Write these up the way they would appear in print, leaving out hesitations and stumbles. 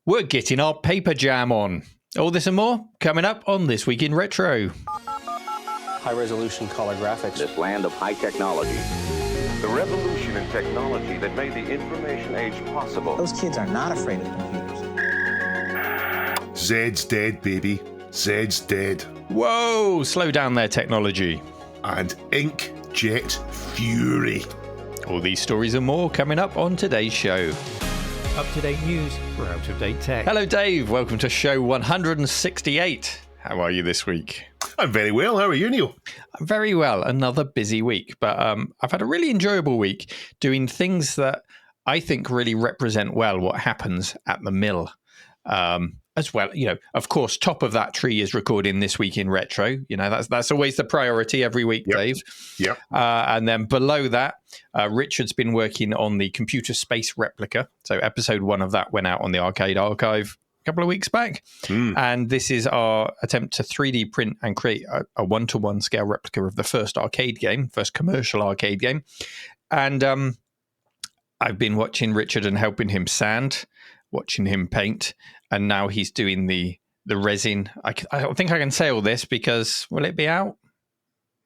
We're getting our paper jam on. All this and more coming up on This Week in Retro. High-resolution color graphics. This land of high technology. The revolution in technology that made the information age possible. Those kids are not afraid of computers. Zed's dead, baby. Zed's dead. Whoa, slow down there, technology. And inkjet fury. All these stories and more coming up on today's show. Up-to-date news for out-of-date tech. Hello, Dave. Welcome to show 168. How are you this week? I'm very well. How are you, Neil? I'm very well. Another busy week, but I've had a really enjoyable week doing things that I think really represent well what happens at the mill. As well, of course, top of that tree is recording This Week in Retro. That's always the priority every week, yep. Dave. Yep. And then below that, Richard's been working on the computer space replica. So episode 1 of that went out on the Arcade Archive a couple of weeks back. And this is our attempt to 3D print and create a one-to-one scale replica of the first commercial arcade game. And I've been watching Richard and helping him sand, watching him paint. And now he's doing the resin. I don't think I can say all this because will it be out?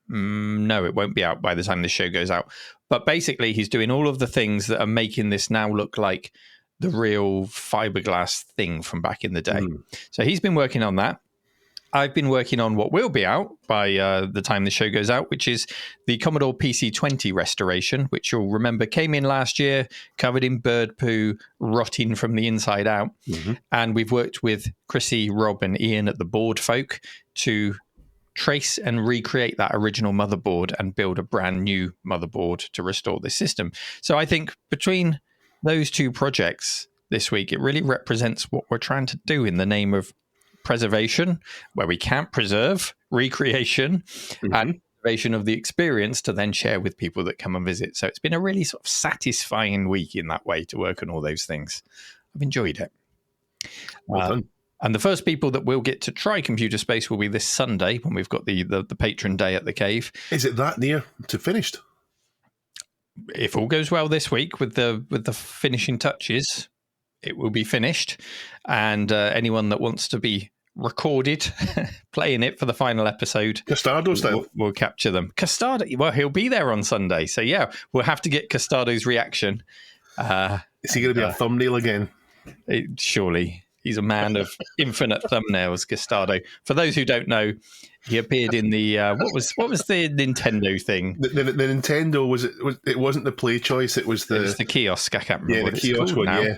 No, it won't be out by the time this show goes out. But basically, he's doing all of the things that are making this now look like the real fiberglass thing from back in the day. So he's been working on that. I've been working on what will be out by the time the show goes out, which is the Commodore PC-20 restoration, which you'll remember came in last year, covered in bird poo, rotting from the inside out. And we've worked with Chrissy, Rob, and Ian at the Board Folk to trace and recreate that original motherboard and build a brand new motherboard to restore this system. So I think between those two projects this week, it really represents what we're trying to do in the name of preservation, where we can't preserve, recreation, and preservation of the experience to then share with people that come and visit. So it's been a really sort of satisfying week in that way to work on all those things. I've enjoyed it. Well done. And the first people that will get to try computer space will be this Sunday when we've got the patron day at the cave. Is it that near to finished? If all goes well this week with the finishing touches, it will be finished, and anyone that wants to be recorded playing it for the final episode, Castardo style, we'll capture them. Castardo, well, he'll be there on Sunday, so yeah, we'll have to get Castardo's reaction. Is he going to be a thumbnail again? Surely. He's a man of infinite thumbnails, Castardo. For those who don't know, he appeared in the what was the Nintendo thing? The Nintendo it wasn't the Play Choice. It was the kiosk. I can't remember. Yeah, the kiosk one. Yeah,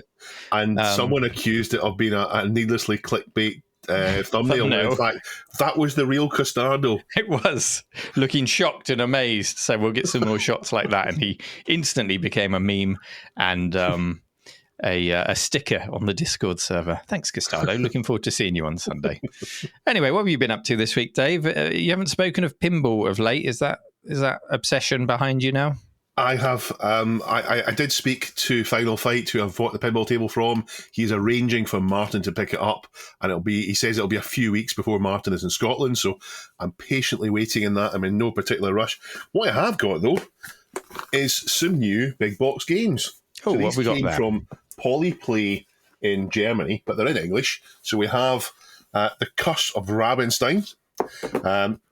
and someone accused it of being a needlessly clickbait thumbnail. In fact, that was the real Castardo. It was looking shocked and amazed. So we'll get some more shots like that, and he instantly became a meme and a sticker on the Discord server. Thanks, Castardo. Looking forward to seeing you on Sunday. Anyway, what have you been up to this week, Dave? You haven't spoken of pinball of late. Is that obsession behind you now? I have. I did speak to Final Fight, who I've bought the pinball table from. He's arranging for Martin to pick it up, and he says it'll be a few weeks before Martin is in Scotland. So I'm patiently waiting in that. I'm in no particular rush. What I have got though is some new big box games. Oh, so what have we got there? From Polyplay in Germany, but they're in English. So we have The Curse of Rabenstein,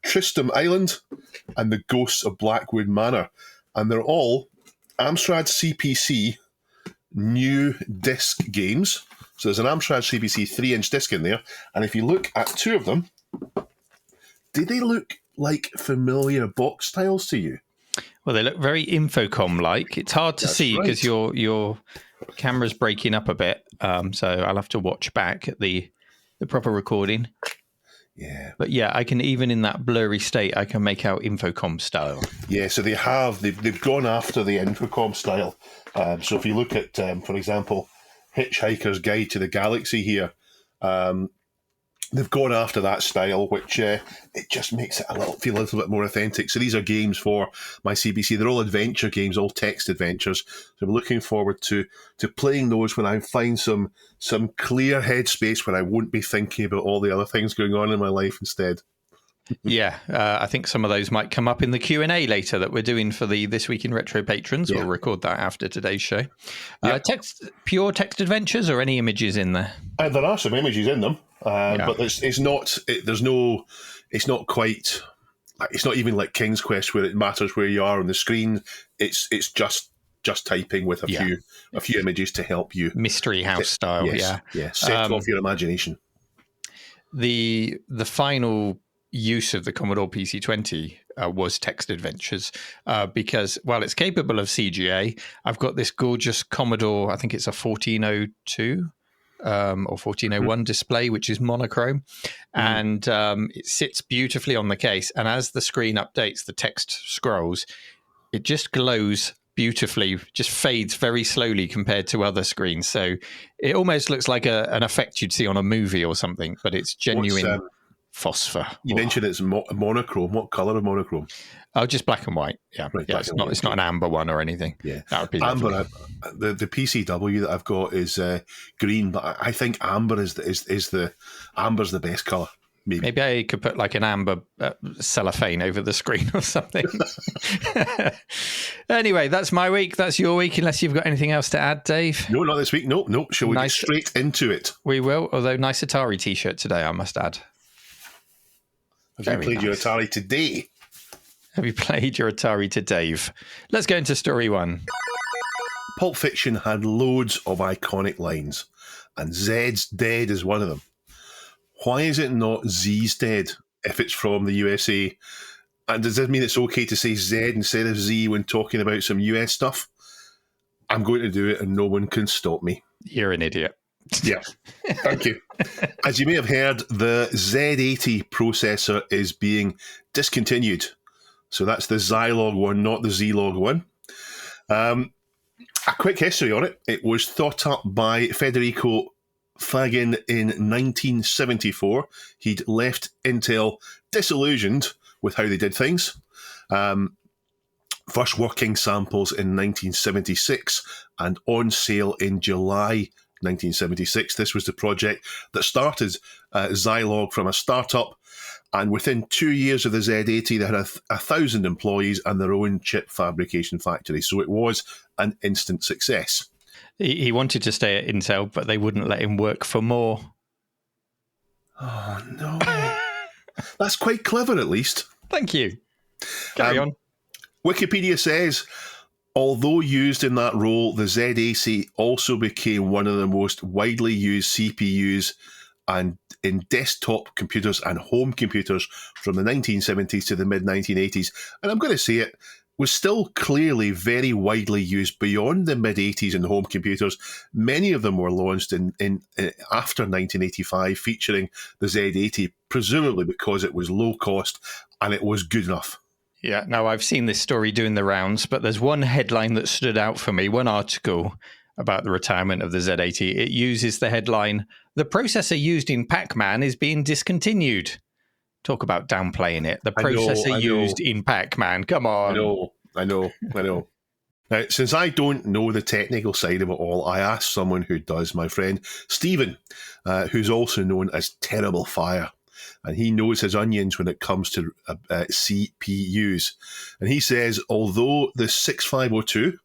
Tristram Island, and The Ghosts of Blackwood Manor. And they're all Amstrad CPC new disc games. So there's an Amstrad CPC 3-inch disc in there. And if you look at two of them, do they look like familiar box styles to you? Well, they look very Infocom-like. It's hard to see because your camera's breaking up a bit, so I'll have to watch back at the proper recording. Yeah. But yeah, I can, even in that blurry state, I can make out Infocom style. Yeah, so they've gone after the Infocom style. So if you look at, for example, Hitchhiker's Guide to the Galaxy here, they've gone after that style, which it just makes it feel a little bit more authentic. So these are games for my CPC. They're all adventure games, all text adventures. So I'm looking forward to playing those when I find some clear headspace where I won't be thinking about all the other things going on in my life instead. Yeah, I think some of those might come up in the Q&A later that we're doing for the This Week in Retro patrons. Yeah. We'll record that after today's show. Yep. Pure text adventures or any images in there? There are some images in them, but it's not quite. It's not even like King's Quest where it matters where you are on the screen. It's just typing with a few images to help you. Mystery House style, Set off your imagination. The final use of the Commodore PC-20 was text adventures because while it's capable of CGA, I've got this gorgeous Commodore, I think it's a 1402 or 1401 display, which is monochrome, and it sits beautifully on the case, and as the screen updates, the text scrolls, it just glows beautifully, just fades very slowly compared to other screens, so it almost looks like an effect you'd see on a movie or something, but it's genuine phosphor. You mentioned it's monochrome. What colour of monochrome? Oh, just black and white. Yeah, right, yeah. It's not an amber one or anything. Yeah, that would be amber. The PCW that I've got is green, but I think amber is the amber's the best colour. Maybe I could put like an amber cellophane over the screen or something. Anyway, that's my week. That's your week, unless you've got anything else to add, Dave. No, not this week. No. Shall we get straight into it? We will. Although nice Atari T-shirt today, I must add. Have you played your Atari today? Have you played your Atari to Dave? Let's go into story one. Pulp Fiction had loads of iconic lines, and Zed's dead is one of them. Why is it not Z's dead if it's from the USA? And does this mean it's okay to say Z instead of Z when talking about some US stuff? I'm going to do it and no one can stop me. You're an idiot. Yeah, thank you. As you may have heard, the Z80 processor is being discontinued. So that's the Zilog one, not the Zlog one. A quick history on it. It was thought up by Federico Fagin in 1974. He'd left Intel disillusioned with how they did things. First working samples in 1976 and on sale in July 1976. This was the project that started Zilog from a startup, and within 2 years of the Z80, they had 1,000 employees and their own chip fabrication factory. So it was an instant success. He wanted to stay at Intel, but they wouldn't let him work for more. Oh, no. That's quite clever, at least. Thank you. Carry on. Wikipedia says, although used in that role, the Z80 also became one of the most widely used CPUs and in desktop computers and home computers from the 1970s to the mid-1980s. And I'm going to say it was still clearly very widely used beyond the mid-80s in home computers. Many of them were launched in after 1985, featuring the Z80, presumably because it was low cost and it was good enough. Yeah, now I've seen this story doing the rounds, but there's one headline that stood out for me, one article about the retirement of the Z80. It uses the headline, "The processor used in Pac-Man is being discontinued." Talk about downplaying it. The processor used in Pac-Man. Come on. I know. Now, since I don't know the technical side of it all, I asked someone who does, my friend Stephen, who's also known as Terrible Fire. And he knows his onions when it comes to CPUs. And he says, although the 6502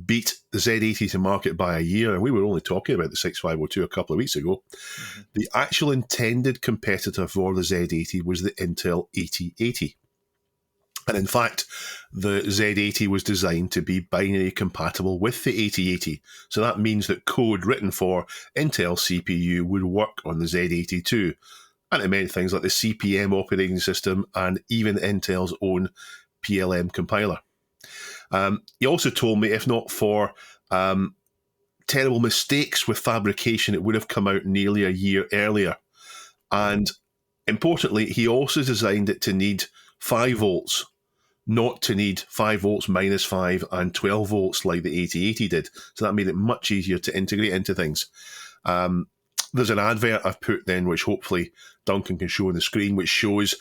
beat the Z80 to market by a year, and we were only talking about the 6502 a couple of weeks ago, the actual intended competitor for the Z80 was the Intel 8080. And in fact, the Z80 was designed to be binary compatible with the 8080. So that means that code written for Intel CPU would work on the Z80 too. And it meant things like the CPM operating system and even Intel's own PLM compiler. He also told me if not for terrible mistakes with fabrication, it would have come out nearly a year earlier. And importantly, he also designed it to need 5 volts, not to need 5 volts minus 5 and 12 volts like the 8080 did. So that made it much easier to integrate into things. There's an advert I've put then, which hopefully Duncan can show on the screen, which shows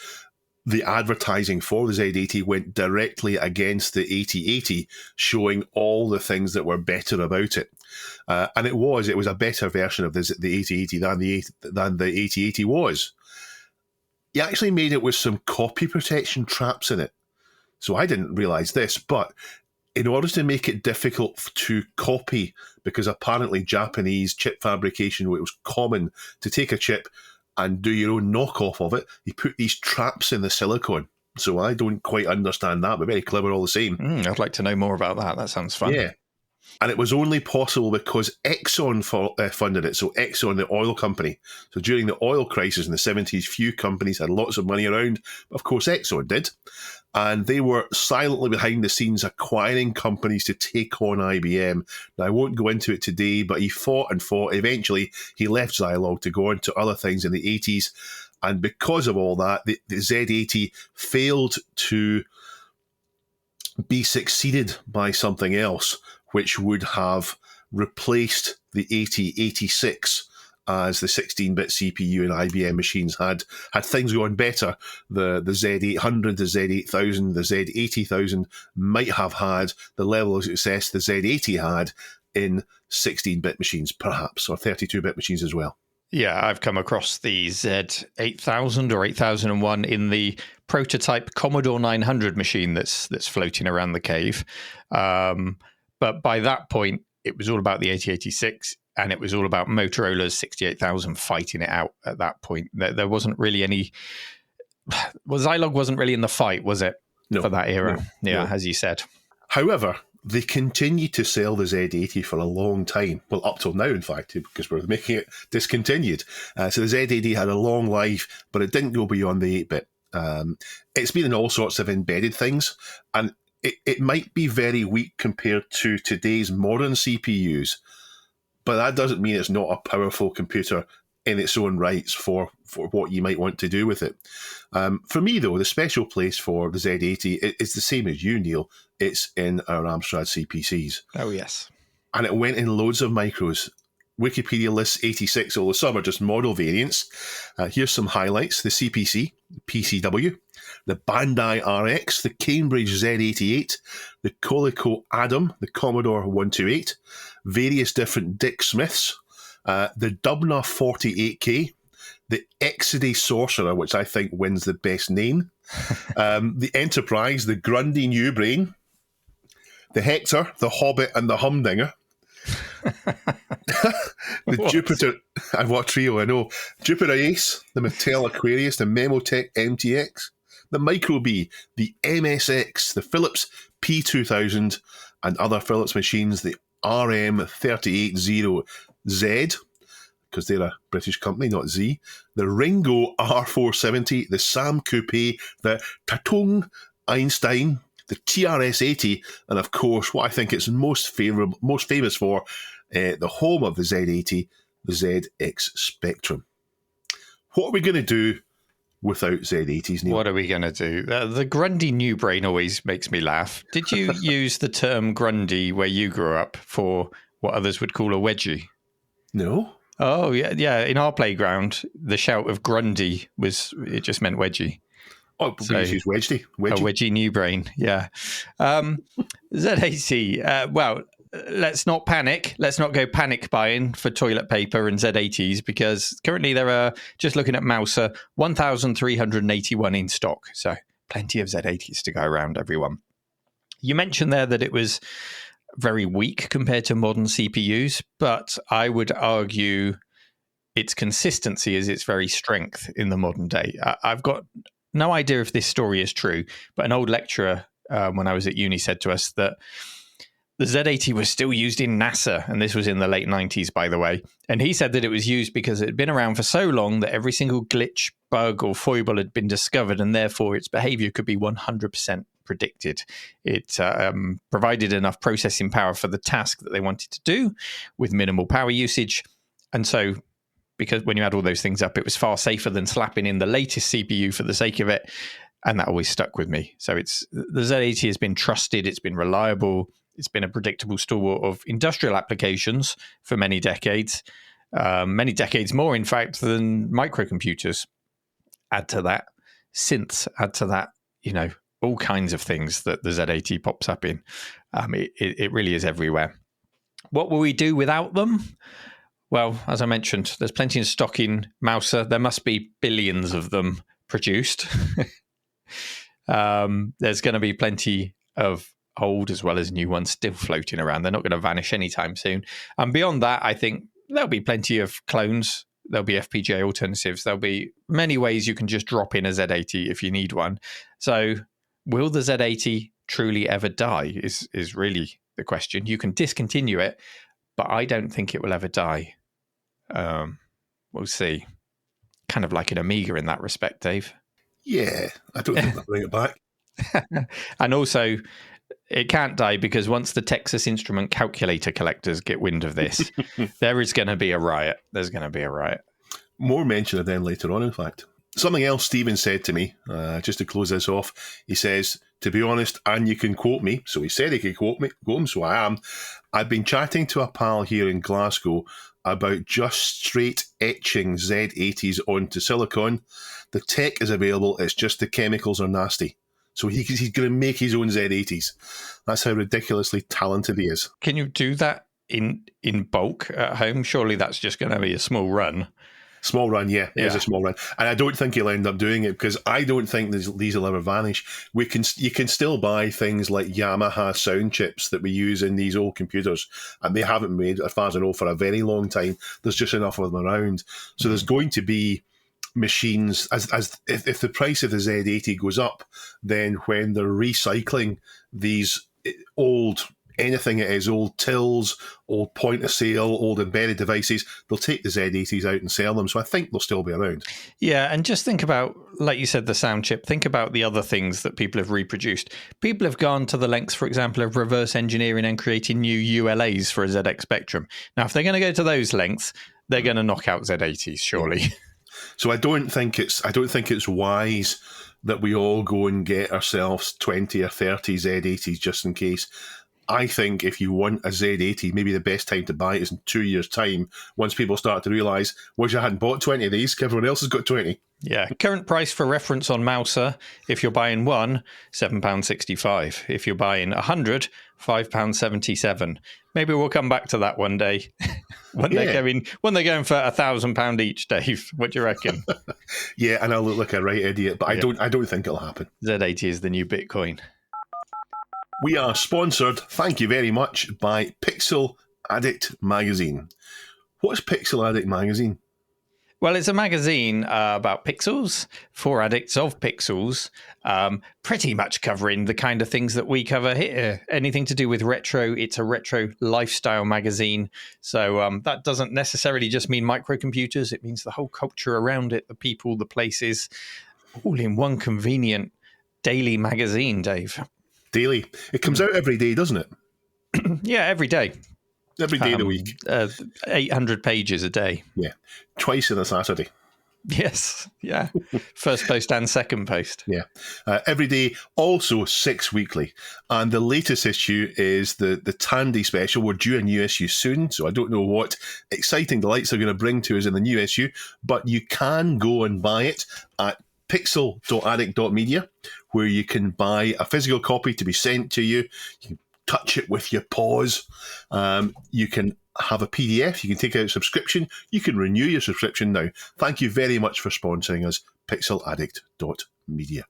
the advertising for the Z80 went directly against the 8080, showing all the things that were better about it. And it was a better version of the 8080 than the 8080 was. he actually made it with some copy protection traps in it. So I didn't realise this, but in order to make it difficult to copy, because apparently Japanese chip fabrication, it was common to take a chip and do your own knockoff of it, he put these traps in the silicon. So I don't quite understand that, but very clever all the same. I'd like to know more about that. That sounds fun. Yeah. And it was only possible because Exxon funded it. So Exxon, the oil company. So during the oil crisis in the 70s, few companies had lots of money around. Of course, Exxon did. And they were silently behind the scenes acquiring companies to take on IBM. Now, I won't go into it today, but he fought and fought. Eventually, he left Zilog to go on to other things in the 80s. And because of all that, the Z80 failed to be succeeded by something else, which would have replaced the 8086 as the 16-bit CPU in IBM machines had things going better. The Z800, the Z8000, the Z80000 might have had the level of success the Z80 had in 16-bit machines, perhaps, or 32-bit machines as well. Yeah, I've come across the Z8000 or 8001 in the prototype Commodore 900 machine that's floating around the cave. But by that point, it was all about the 8086, and it was all about Motorola's 68000 fighting it out at that point. There wasn't really any... Well, Zilog wasn't really in the fight, was it, for that era? No. As you said. However, they continued to sell the Z80 for a long time. Well, up till now, in fact, because we're making it discontinued. So the Z80 had a long life, but it didn't go beyond the 8-bit. It's been in all sorts of embedded things, and it might be very weak compared to today's modern CPUs, but that doesn't mean it's not a powerful computer in its own rights for what you might want to do with it. For me, though, the special place for the Z80 is the same as you, Neil. It's in our Amstrad CPCs. Oh, yes. And it went in loads of micros. Wikipedia lists 86, although some are just model variants. Here's some highlights. The CPC, PCW, the Bandai RX, the Cambridge Z88, the Coleco Adam, the Commodore 128, various different Dick Smiths, the Dubna 48K, the Exidy Sorcerer, which I think wins the best name, the Enterprise, the Grundy New Brain, the Hector, the Hobbit, and the Humdinger. The Jupiter, what trio I know. Jupiter Ace, the Mattel Aquarius, the Memotech MTX, the Micro B, the MSX, the Philips P2000, and other Philips machines, the RM380Z, because they're a British company, not Z, the Ringo R470, the Sam Coupe, the Tatung Einstein, the TRS-80, and of course, what I think it's most famous for, the home of the Z80, the ZX Spectrum. What are we going to do without Z80s, Neil? What are we going to do? The Grundy New Brain always makes me laugh. Did you use the term Grundy where you grew up for what others would call a wedgie? No. Oh, yeah. In our playground, the shout of Grundy it just meant wedgie. Oh, we use wedgie. A wedgie new brain, yeah. Z80, well, let's not panic. Let's not go panic buying for toilet paper and Z80s, because currently there are, just looking at Mouser, 1,381 in stock. So plenty of Z80s to go around, everyone. You mentioned there that it was very weak compared to modern CPUs, but I would argue its consistency is its very strength in the modern day. I've got no idea if this story is true, but an old lecturer when I was at uni said to us that the Z80 was still used in NASA, and this was in the late 90s, by the way. And he said that it was used because it had been around for so long that every single glitch, bug, or foible had been discovered, and therefore its behavior could be 100% predicted. It provided enough processing power for the task that they wanted to do with minimal power usage. And so, because when you add all those things up, it was far safer than slapping in the latest CPU for the sake of it. And that always stuck with me. So the Z80 has been trusted. It's been reliable. It's been a predictable stalwart of industrial applications for many decades more, in fact, than microcomputers. Add to that synths, add to that, all kinds of things that the Z80 pops up in. It really is everywhere. What will we do without them? Well, as I mentioned, there's plenty in stock in Mouser. There must be billions of them produced. There's going to be plenty of old as well as new ones still floating around. They're not going to vanish anytime soon. And beyond that, I think there'll be plenty of clones. There'll be FPGA alternatives. There'll be many ways you can just drop in a Z80 if you need one. So will the Z80 truly ever die is really the question. You can discontinue it, but I don't think it will ever die. We'll see. Kind of like an Amiga in that respect, Dave. Yeah, I don't think they'll bring it back. And also, it can't die because once the Texas Instrument calculator collectors get wind of this, there is going to be a riot. There's going to be a riot. More mention of them later on, in fact. Something else Stephen said to me, just to close this off, he says, to be honest, and you can quote me, so he said he could quote him, so I am. I've been chatting to a pal here in Glasgow about just straight etching Z80s onto silicon. The tech is available, it's just the chemicals are nasty. So he's going to make his own Z80s. That's how ridiculously talented he is. Can you do that in bulk at home? Surely that's just going to be a small run. Small run, yeah. It is a small run. And I don't think he'll end up doing it because I don't think these will ever vanish. You can still buy things like Yamaha sound chips that we use in these old computers, and they haven't made, as far as I know, for a very long time. There's just enough of them around. So there's going to be machines, if the price of the Z80 goes up, then when they're recycling these old, anything it is, old tills, old point of sale, old embedded devices, they'll take the Z80s out and sell them. So I think they'll still be around. Yeah, and just think about, like you said, the sound chip. Think about the other things that people have reproduced. People have gone to the lengths, for example, of reverse engineering and creating new ULAs for a ZX Spectrum. Now, if they're going to go to those lengths, they're going to knock out Z80s, surely. Yeah. So I don't think it's wise that we all go and get ourselves 20 or 30 Z80s just in case. I think if you want a Z80, maybe the best time to buy it is in 2 years' time, once people start to realise, wish I hadn't bought 20 of these, everyone else has got 20. Yeah, current price for reference on Mouser, if you're buying one, £7.65. If you're buying 100, £5.77. Maybe we'll come back to that one day. They're going for £1,000 each, Dave. What do you reckon? Yeah, and I'll look like a right idiot, but I don't think it'll happen. Z80 is the new Bitcoin. We are sponsored, thank you very much, by Pixel Addict Magazine. What's Pixel Addict Magazine? Well, it's a magazine about pixels, for addicts of pixels, pretty much covering the kind of things that we cover here. Anything to do with retro, it's a retro lifestyle magazine. So that doesn't necessarily just mean microcomputers. It means the whole culture around it, the people, the places, all in one convenient daily magazine, Dave. Daily. It comes out every day, doesn't it? Yeah, every day. Every day of the week. 800 pages a day. Yeah. Twice in a Saturday. Yes. Yeah. First post and second post. Yeah. Every day, also 6 weekly. And the latest issue is the Tandy special. We're due a new issue soon, so I don't know what exciting delights they're going to bring to us in the new issue, but you can go and buy it at pixel.addict.media, where you can buy a physical copy to be sent to you. You can touch it with your paws. You can have a PDF. You can take out a subscription. You can renew your subscription now. Thank you very much for sponsoring us, pixeladdict.media.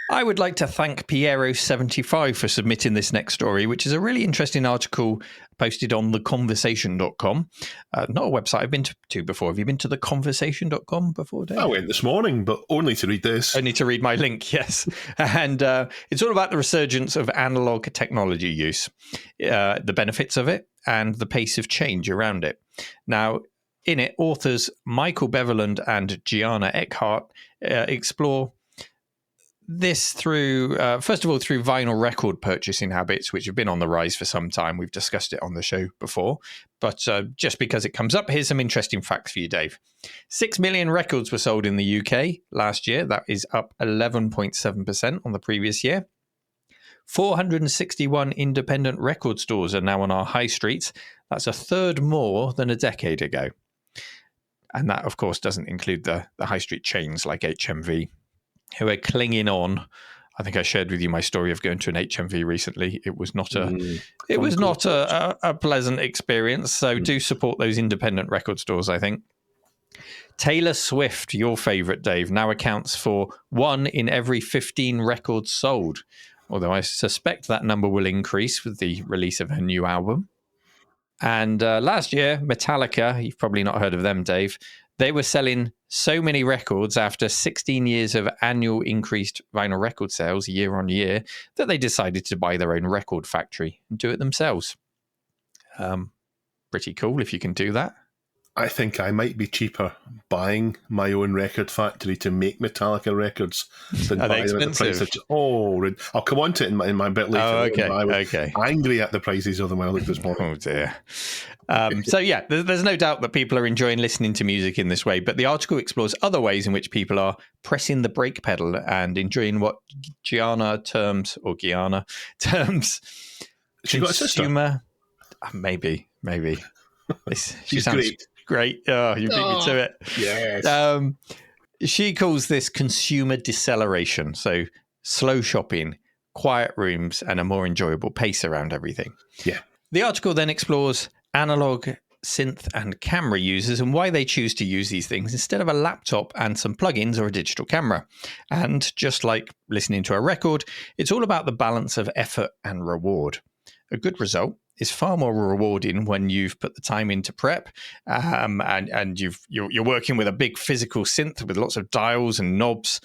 I would like to thank Piero75 for submitting this next story, which is a really interesting article posted on theconversation.com. Not a website I've been to before. Have you been to theconversation.com before, Dave? I went this morning, but only to read this. Only to read my link, yes. And it's all about the resurgence of analogue technology use, the benefits of it, and the pace of change around it. Now, in it, authors Michael Beverland and Gianna Eckhart explore this through, first of all, through vinyl record purchasing habits, which have been on the rise for some time. We've discussed it on the show before, but just because it comes up, here's some interesting facts for you, Dave. 6 million records were sold in the UK last year. That is up 11.7% on the previous year. 461 independent record stores are now on our high streets. That's a third more than a decade ago. And that, of course, doesn't include the high street chains like HMV, who are clinging on. I think I shared with you my story of going to an HMV recently. It was not a pleasant experience. So do support those independent record stores, I think. Taylor Swift, your favorite, Dave, now accounts for 1 in every 15 records sold. Although I suspect that number will increase with the release of her new album. And last year, Metallica, you've probably not heard of them, Dave, they were selling so many records after 16 years of annual increased vinyl record sales year on year that they decided to buy their own record factory and do it themselves. Pretty cool if you can do that. I think I might be cheaper buying my own record factory to make Metallica records than Are they buying them at the price expensive? I'll come on to it in my bit later. Oh, okay, I was okay. angry at the prices of them when I looked this morning. Oh, dear. So, yeah, there's no doubt that people are enjoying listening to music in this way, but the article explores other ways in which people are pressing the brake pedal and enjoying what Guyana terms... She got a sister? Maybe. She She's sounds great. Oh, you beat me to it. Yes. She calls this consumer deceleration. So slow shopping, quiet rooms, and a more enjoyable pace around everything. Yeah. The article then explores analog, synth, and camera users and why they choose to use these things instead of a laptop and some plugins or a digital camera. And just like listening to a record, it's all about the balance of effort and reward. A good result is far more rewarding when you've put the time into prep and you're working with a big physical synth with lots of dials and knobs,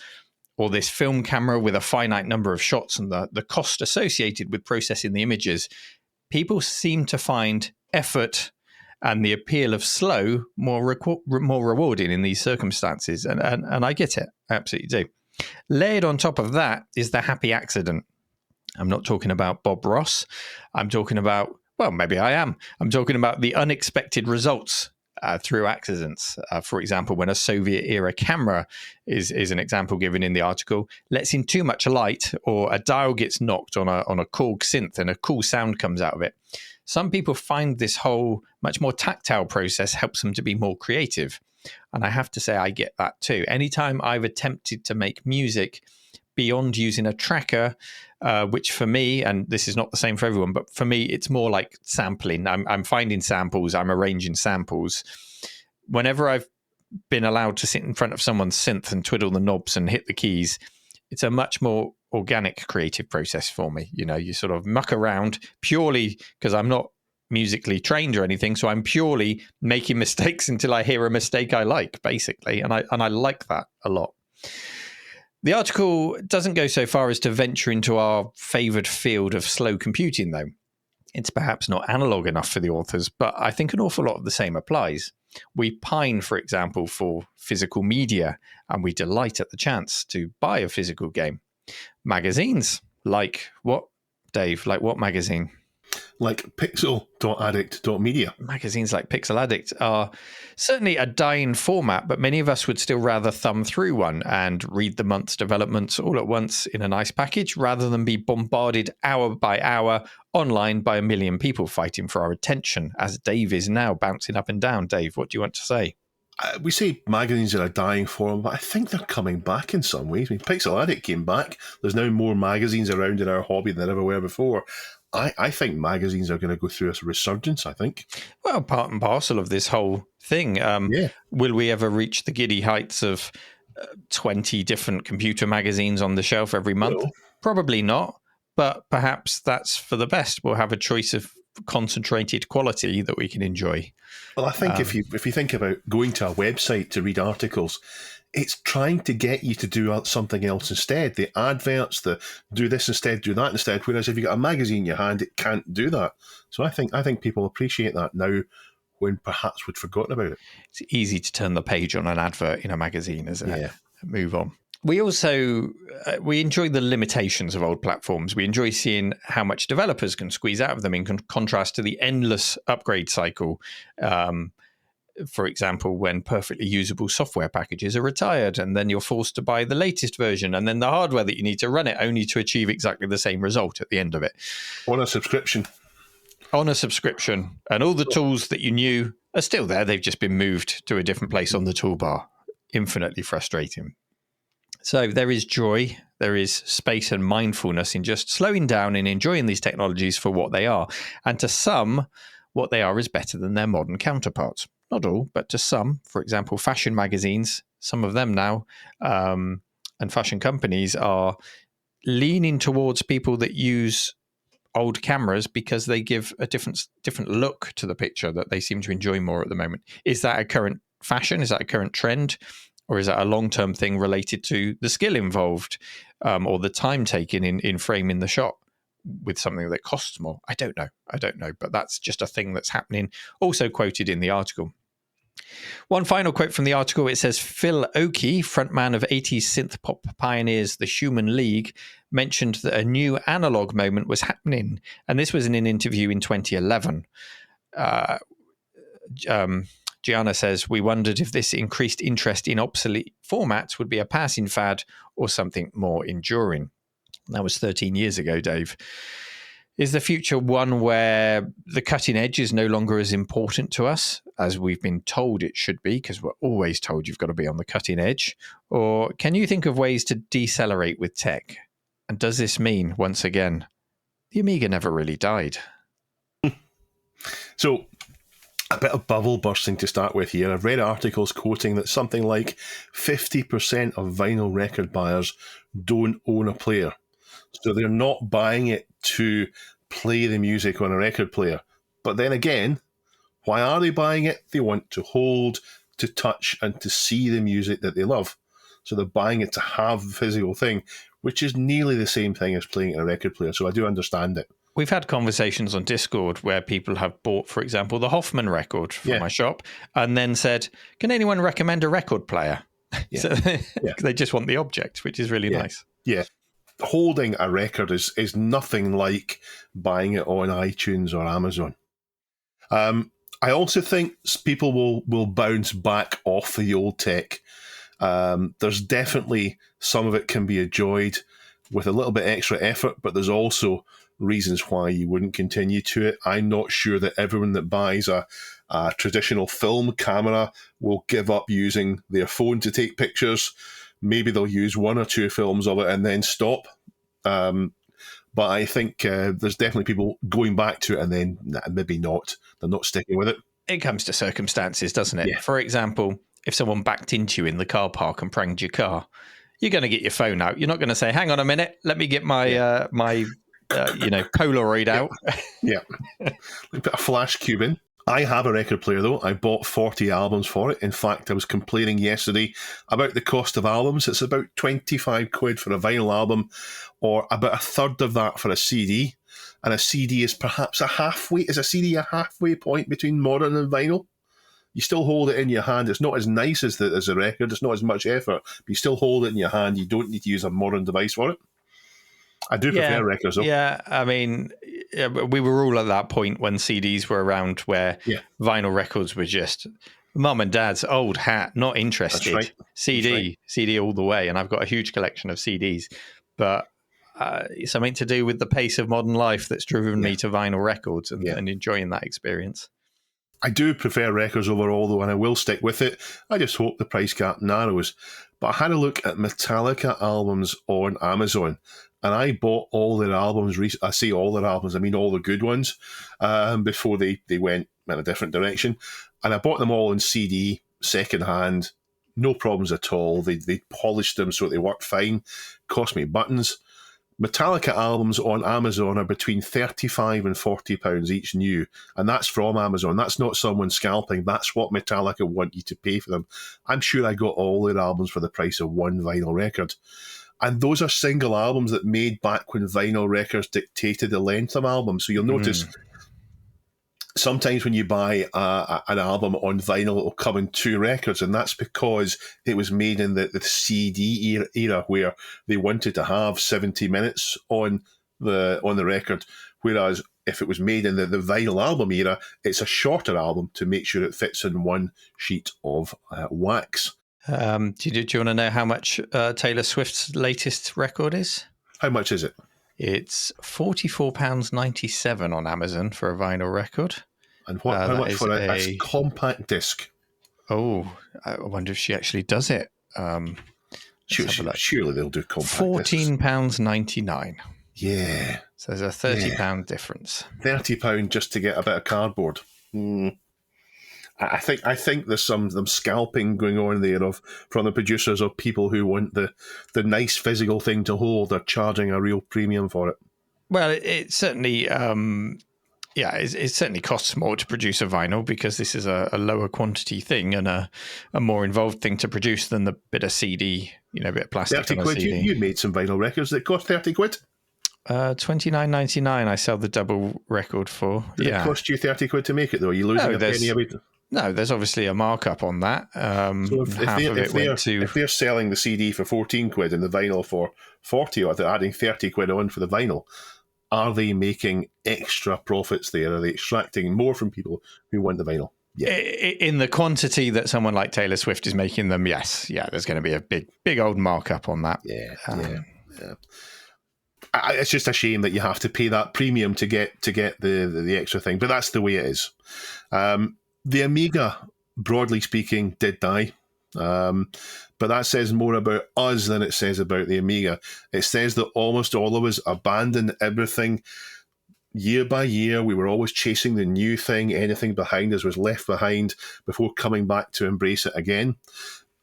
or this film camera with a finite number of shots and the cost associated with processing the images. People seem to find effort and the appeal of slow more rewarding in these circumstances. And I get it. I absolutely do. Layered on top of that is the happy accident. I'm not talking about Bob Ross. I'm talking about, well, maybe I am. I'm talking about the unexpected results through accidents. For example, when a Soviet-era camera is an example given in the article, lets in too much light, or a dial gets knocked on a Korg synth and a cool sound comes out of it. Some people find this whole much more tactile process helps them to be more creative. And I have to say, I get that too. Anytime I've attempted to make music beyond using a tracker, which for me, and this is not the same for everyone, but for me, it's more like sampling. I'm finding samples, I'm arranging samples. Whenever I've been allowed to sit in front of someone's synth and twiddle the knobs and hit the keys, it's a much more organic creative process for me. You know, you sort of muck around purely because I'm not musically trained or anything, so I'm purely making mistakes until I hear a mistake I like, basically, and I like that a lot. The article doesn't go so far as to venture into our favoured field of slow computing, though. It's perhaps not analog enough for the authors, but I think an awful lot of the same applies. We pine, for example, for physical media, and we delight at the chance to buy a physical game. Magazines, like what, Dave? Like what magazine? Like pixel.addict.media. Magazines like Pixel Addict are certainly a dying format, but many of us would still rather thumb through one and read the month's developments all at once in a nice package rather than be bombarded hour by hour online by a million people fighting for our attention, as Dave is now bouncing up and down. Dave, what do you want to say? We say magazines are a dying form, but I think they're coming back in some ways. I mean, Pixel Addict came back. There's now more magazines around in our hobby than there ever were before. I think magazines are going to go through a resurgence, I think. Well, part and parcel of this whole thing. Will we ever reach the giddy heights of 20 different computer magazines on the shelf every month? No. Probably not, but perhaps that's for the best. We'll have a choice of concentrated quality that we can enjoy. Well, I think if you think about going to a website to read articles, it's trying to get you to do something else instead. The adverts, the do this instead, do that instead. Whereas if you got a magazine in your hand, it can't do that. So I think people appreciate that now when perhaps we'd forgotten about it. It's easy to turn the page on an advert in a magazine, isn't it? Move on. We also we enjoy the limitations of old platforms. We enjoy seeing how much developers can squeeze out of them in contrast to the endless upgrade cycle. For example, when perfectly usable software packages are retired and then you're forced to buy the latest version and then the hardware that you need to run it only to achieve exactly the same result at the end of it. On a subscription. And all the tools that you knew are still there. They've just been moved to a different place on the toolbar. Infinitely frustrating. So there is joy, there is space and mindfulness in just slowing down and enjoying these technologies for what they are. And to some, what they are is better than their modern counterparts. not all, but to some, for example, fashion magazines, some of them now, and fashion companies are leaning towards people that use old cameras because they give a different look to the picture that they seem to enjoy more at the moment. Is that a current fashion? Is that a current trend? Or is that a long-term thing related to the skill involved or the time taken in framing the shot with something that costs more? I don't know. But that's just a thing that's happening. Also quoted in the article. One final quote from the article. It says, Phil Oakey, frontman of 80s synth pop pioneers The Human League, mentioned that a new analog moment was happening. And this was in an interview in 2011. Gianna says, we wondered if this increased interest in obsolete formats would be a passing fad or something more enduring. That was 13 years ago, Dave. Is the future one where the cutting edge is no longer as important to us as we've been told it should be, because we're always told you've got to be on the cutting edge? Or can you think of ways to decelerate with tech? And does this mean, once again, the Amiga never really died? So, a bit of bubble bursting to start with here. I've read articles quoting that something like 50% of vinyl record buyers don't own a player. So they're not buying it to play the music on a record player. But then again, why are they buying it? They want to hold, to touch, and to see the music that they love. So they're buying it to have the physical thing, which is nearly the same thing as playing it on a record player. So I do understand it. We've had conversations on Discord where people have bought, for example, the Hoffman record from my shop and then said, can anyone recommend a record player? Yeah. So they just want the object, which is really nice. Yeah. Holding a record is nothing like buying it on iTunes or Amazon. I also think people will bounce back off the old tech. There's definitely some of it can be enjoyed with a little bit extra effort, but there's also reasons why you wouldn't continue to it. I'm not sure that everyone that buys a traditional film camera will give up using their phone to take pictures. Maybe they'll use one or two films of it and then stop. But I think there's definitely people going back to it and then maybe not. They're not sticking with it. It comes to circumstances, doesn't it? Yeah. For example, if someone backed into you in the car park and pranged your car, you're going to get your phone out. You're not going to say, hang on a minute, let me get my Polaroid out. Yeah. Put a flash cube in. I have a record player, though. I bought 40 albums for it. In fact, I was complaining yesterday about the cost of albums. It's about 25 quid for a vinyl album, or about a third of that for a CD. And a CD is perhaps a halfway point between modern and vinyl? You still hold it in your hand. It's not as nice as a record. It's not as much effort. But you still hold it in your hand. You don't need to use a modern device for it. I do prefer records, though. Yeah, I mean, we were all at that point when CDs were around where vinyl records were just mum and dad's old hat, not interested. That's right. CD all the way. And I've got a huge collection of CDs. But something to do with the pace of modern life that's driven me to vinyl records and enjoying that experience. I do prefer records overall, though, and I will stick with it. I just hope the price gap narrows. But I had a look at Metallica albums on Amazon, and I bought all their albums. I say all their albums, I mean all the good ones, before they went in a different direction. And I bought them all in CD, second-hand, no problems at all. They polished them so they worked fine. Cost me buttons. Metallica albums on Amazon are between £35 and £40 each new, and that's from Amazon. That's not someone scalping. That's what Metallica want you to pay for them. I'm sure I got all their albums for the price of one vinyl record. And those are single albums that made back when vinyl records dictated the length of albums. So you'll notice sometimes when you buy an album on vinyl, it'll come in two records, and that's because it was made in the CD era where they wanted to have 70 minutes on the record, whereas if it was made in the vinyl album era, it's a shorter album to make sure it fits in one sheet of wax. Do you want to know how much Taylor Swift's latest record is? How much is it? It's £44.97 on Amazon for a vinyl record. And how much for a compact disc? Oh, I wonder if she actually does it. Surely they'll do compact £14.99. Yeah. So there's a £30 difference. £30 just to get a bit of cardboard. I think there's some scalping going on there from the producers of people who want the nice physical thing to hold. They're charging a real premium for it. Well, it certainly, it certainly costs more to produce a vinyl because this is a lower quantity thing and a more involved thing to produce than the bit of CD, bit of plastic 30 on a quid. CD. You made some vinyl records that cost 30 quid. $29.99 I sell the double record for. Did it cost you 30 quid to make it, though? Are you losing a penny a week? No, there's obviously a markup on that. So if they're selling the CD for 14 quid and the vinyl for 40, or they're adding 30 quid on for the vinyl, are they making extra profits there? Are they extracting more from people who want the vinyl? Yeah. In the quantity that someone like Taylor Swift is making them, yes. Yeah, there's going to be a big old markup on that. Yeah. It's just a shame that you have to pay that premium to get the extra thing, but that's the way it is. The Amiga, broadly speaking, did die, but that says more about us than it says about the Amiga. It says that almost all of us abandoned everything year by year. We were always chasing the new thing. Anything behind us was left behind before coming back to embrace it again.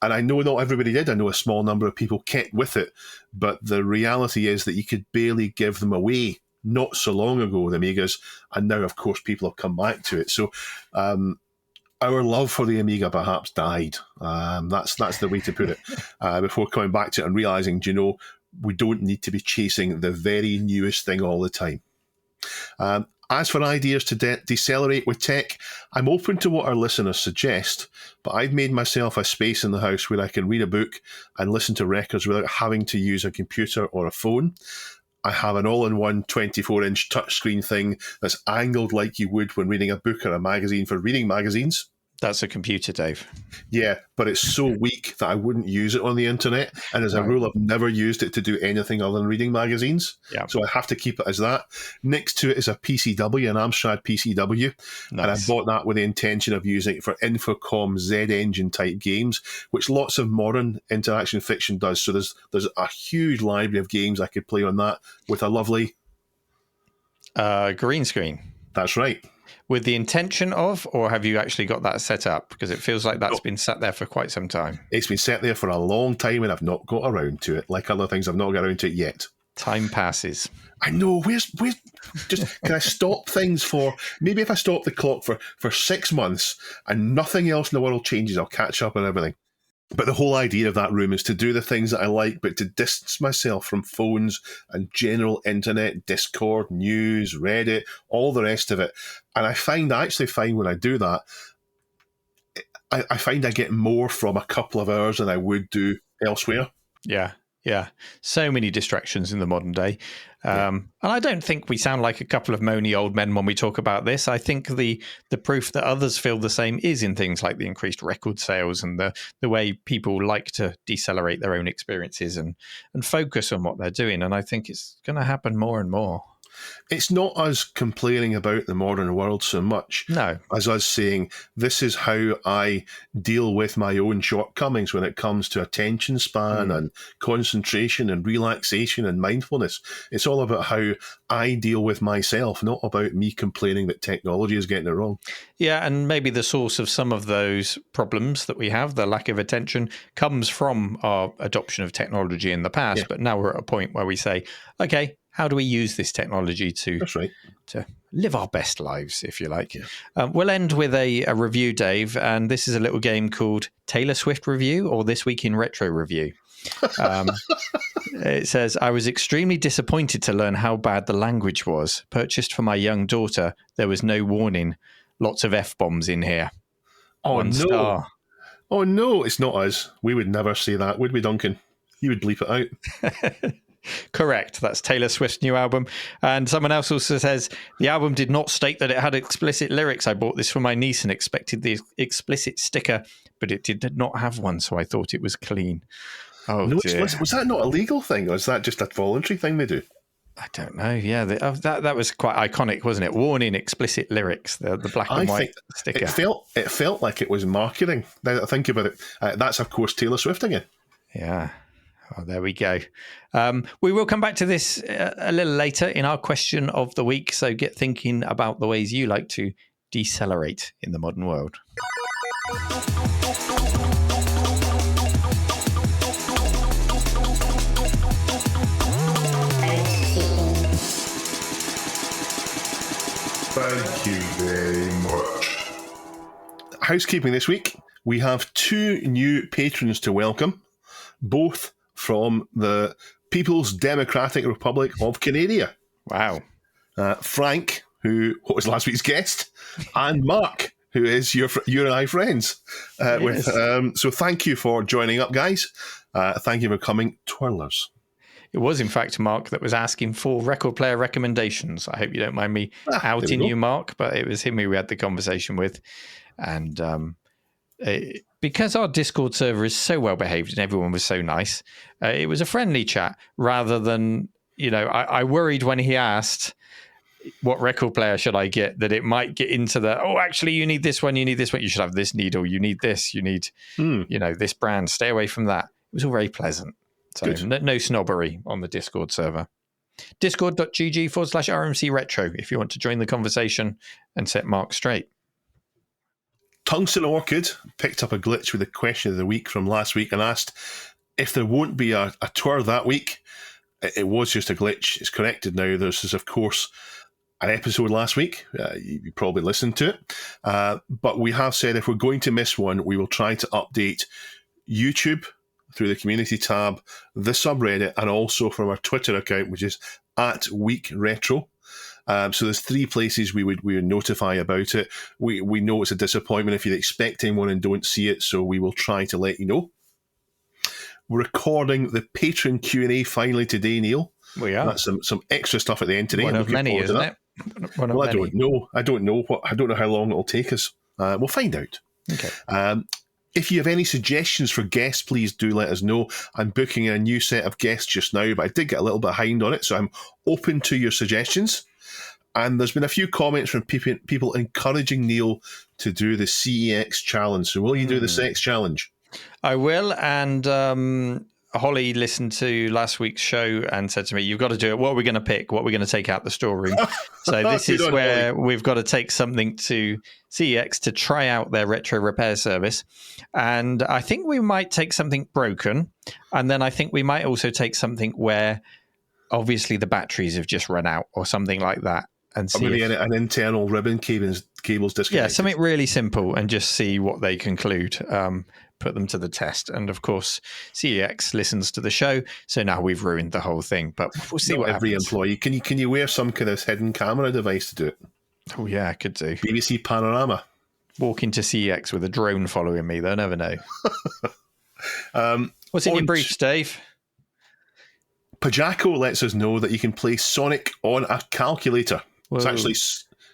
And I know not everybody did. I know a small number of people kept with it. But the reality is that you could barely give them away not so long ago, the Amigas. And now, of course, people have come back to it. So our love for the Amiga perhaps died. That's the way to put it. Before coming back to it and realizing, we don't need to be chasing the very newest thing all the time. As for ideas to decelerate with tech, I'm open to what our listeners suggest, but I've made myself a space in the house where I can read a book and listen to records without having to use a computer or a phone. I have an all-in-one 24-inch touchscreen thing that's angled like you would when reading a book or a magazine for reading magazines. That's a computer, Dave. Yeah, but it's so weak that I wouldn't use it on the internet. And as a rule, I've never used it to do anything other than reading magazines. Yeah. So I have to keep it as that. Next to it is a PCW, an Amstrad PCW. Nice. And I bought that with the intention of using it for Infocom Z engine type games, which lots of modern interaction fiction does. So there's a huge library of games I could play on that with a lovely... green screen. That's right. With the intention of, or have you actually got that set up? Because it feels like that's been sat there for quite some time. It's been sat there for a long time and I've not got around to it. Like other things, I've not got around to it yet. Time passes. I know. Where's just, can I stop things for, maybe if I stop the clock for 6 months and nothing else in the world changes, I'll catch up on everything. But the whole idea of that room is to do the things that I like, but to distance myself from phones and general internet, Discord, news, Reddit, all the rest of it. And I actually find when I do that, I find I get more from a couple of hours than I would do elsewhere. Yeah. So many distractions in the modern day. And I don't think we sound like a couple of moany old men when we talk about this. I think the proof that others feel the same is in things like the increased record sales and the way people like to decelerate their own experiences and focus on what they're doing. And I think it's going to happen more and more. It's not us complaining about the modern world so much as us saying, this is how I deal with my own shortcomings when it comes to attention span and concentration and relaxation and mindfulness. It's all about how I deal with myself, not about me complaining that technology is getting it wrong. Yeah, and maybe the source of some of those problems that we have, the lack of attention, comes from our adoption of technology in the past. Yeah. But now we're at a point where we say, okay, how do we use this technology to live our best lives, if you like? Yeah. We'll end with a review, Dave, and this is a little game called Taylor Swift Review or This Week in Retro Review. It says, I was extremely disappointed to learn how bad the language was. Purchased for my young daughter. There was no warning. Lots of F-bombs in here. Oh, One star. Oh, no, it's not us. We would never say that, would we, Duncan? You would bleep it out. Correct. That's Taylor Swift's new album. And someone else also says, the album did not state that it had explicit lyrics. I bought this for my niece and expected the explicit sticker, but it did not have one, so I thought it was clean. Oh, no, dear. Was that not a legal thing, or is that just a voluntary thing they do? I don't know. Yeah, that was quite iconic, wasn't it? Warning, explicit lyrics, the black and white sticker. It felt like it was marketing. Now that I think about it, that's, of course, Taylor Swift again. Yeah. Oh, there we go. We will come back to this a little later in our question of the week. So get thinking about the ways you like to decelerate in the modern world. Thank you very much. Housekeeping this week. We have 2 new patrons to welcome, both from the People's Democratic Republic of Canada. Wow. Frank, who was last week's guest, and Mark, who is your and I friends. Yes. So thank you for joining up, guys. Thank you for coming, twirlers. It was, in fact, Mark that was asking for record player recommendations. I hope you don't mind me outing you, Mark, but it was him who we had the conversation with. And because our Discord server is so well behaved and everyone was so nice, it was a friendly chat rather than, I worried when he asked, what record player should I get, that it might get into the, actually, you need this one, you should have this needle, you need this, you need, this brand, stay away from that. It was all very pleasant. So no snobbery on the Discord server. Discord.gg/RMC Retro if you want to join the conversation and set Mark straight. Tungsten Orchid picked up a glitch with the question of the week from last week and asked if there won't be a tour that week. It was just a glitch. It's corrected now. There's, of course, an episode last week. You probably listened to it. But we have said if we're going to miss one, we will try to update YouTube through the community tab, the subreddit, and also from our Twitter account, which is @WeekRetro. So there's 3 places we would notify about it. We know it's a disappointment if you're expecting one and don't see it, so we will try to let you know. We're recording the patron Q&A finally today, Neil. We are. That's some extra stuff at the end today. One of many, isn't it? I don't know. I don't know how long it'll take us. We'll find out. Okay. If you have any suggestions for guests, please do let us know. I'm booking a new set of guests just now, but I did get a little behind on it, so I'm open to your suggestions. And there's been a few comments from people encouraging Neil to do the CEX challenge. So will you do the CEX challenge? I will. And Holly listened to last week's show and said to me, you've got to do it. What are we going to pick? What are we going to take out the storeroom? So this is where we've got to take something to CEX to try out their retro repair service. And I think we might take something broken. And then I think we might also take something where obviously the batteries have just run out or something like that. And see maybe an internal ribbon cables disconnected. Yeah, something really simple and just see what they conclude. Put them to the test. And of course, CEX listens to the show. So now we've ruined the whole thing, but we'll see what every happens. Employee. Can you wear some kind of hidden camera device to do it? Oh, yeah, I could do. BBC Panorama. Walk into CEX with a drone following me. They'll never know. What's in your briefs, Dave? Pajaco lets us know that you can play Sonic on a calculator. Whoa. It's actually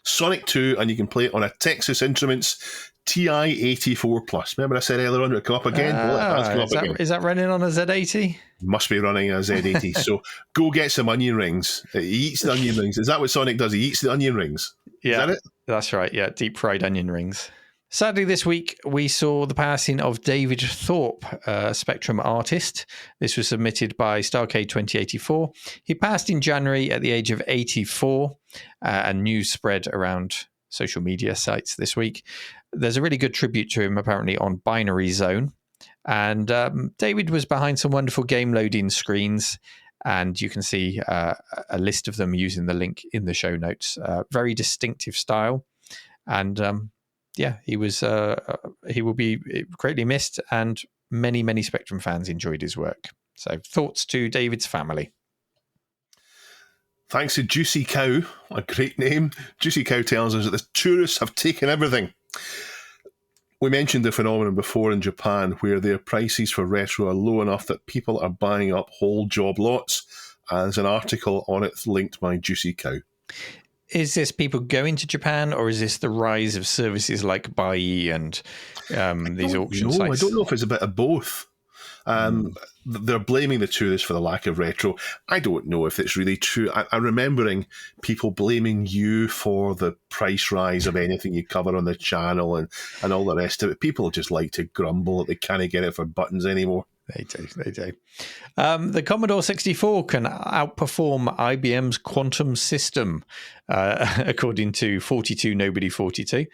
Sonic 2, and you can play it on a Texas Instruments TI-84 Plus. Remember I said earlier on it would come up again? Is that running on a Z80? Must be running a Z80. So go get some onion rings. He eats the onion rings. Is that what Sonic does? He eats the onion rings. Yeah, is that it? That's right. Yeah, deep fried onion rings. Sadly, this week we saw the passing of David Thorpe, a Spectrum artist. This was submitted by Starcade 2084. He passed in January at the age of 84, and news spread around social media sites this week. There's a really good tribute to him apparently on Binary Zone. And David was behind some wonderful game loading screens, and you can see a list of them using the link in the show notes. Very distinctive style. And yeah, he will be greatly missed, and many, many Spectrum fans enjoyed his work. So thoughts to David's family. Thanks to Juicy Cow, a great name. Juicy Cow tells us that the tourists have taken everything. We mentioned the phenomenon before in Japan, where their prices for retro are low enough that people are buying up whole job lots. There's an article on it linked by Juicy Cow. Is this people going to Japan, or is this the rise of services like Buy and these auction sites? I don't know if it's a bit of both. They're blaming the tourists for the lack of retro. I don't know if it's really true. I'm remembering people blaming you for the price rise of anything you cover on the channel and all the rest of it. People just like to grumble that they can't get it for buttons anymore. They do. The Commodore 64 can outperform IBM's quantum system, according to 42 Nobody 42.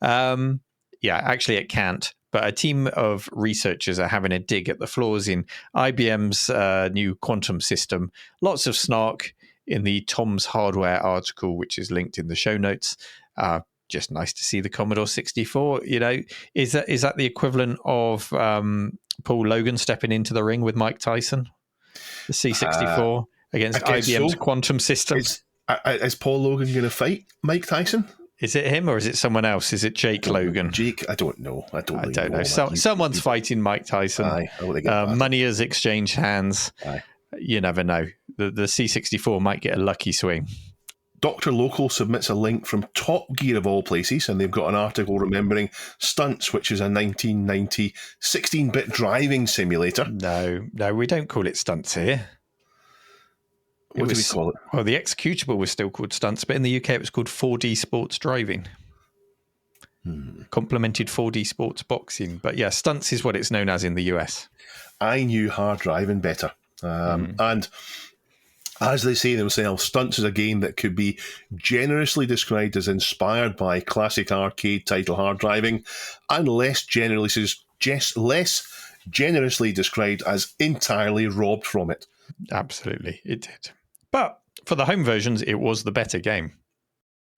Actually, it can't. But a team of researchers are having a dig at the flaws in IBM's new quantum system. Lots of snark in the Tom's Hardware article, which is linked in the show notes. Just nice to see the Commodore 64. Is that the equivalent of Paul Logan stepping into the ring with Mike Tyson? The C64 against IBM's quantum system. Is Paul Logan going to fight Mike Tyson? Is it him or is it someone else? Is it Jake Logan? Jake, I don't know. I don't know. Someone's fighting Mike Tyson. Money has exchanged hands. Aye. You never know. The C64 might get a lucky swing. Dr. Local submits a link from Top Gear of all places, and they've got an article remembering Stunts, which is a 1990 16-bit driving simulator. No, we don't call it Stunts here. What do we call it? Well, the executable was still called Stunts, but in the UK it was called 4D Sports Driving. Complemented 4D Sports Boxing. But yeah, Stunts is what it's known as in the US. I knew hard driving better. And as they say themselves, Stunts is a game that could be generously described as inspired by classic arcade title Hard Driving, and less generously described as entirely robbed from it. Absolutely, it did. But for the home versions, it was the better game.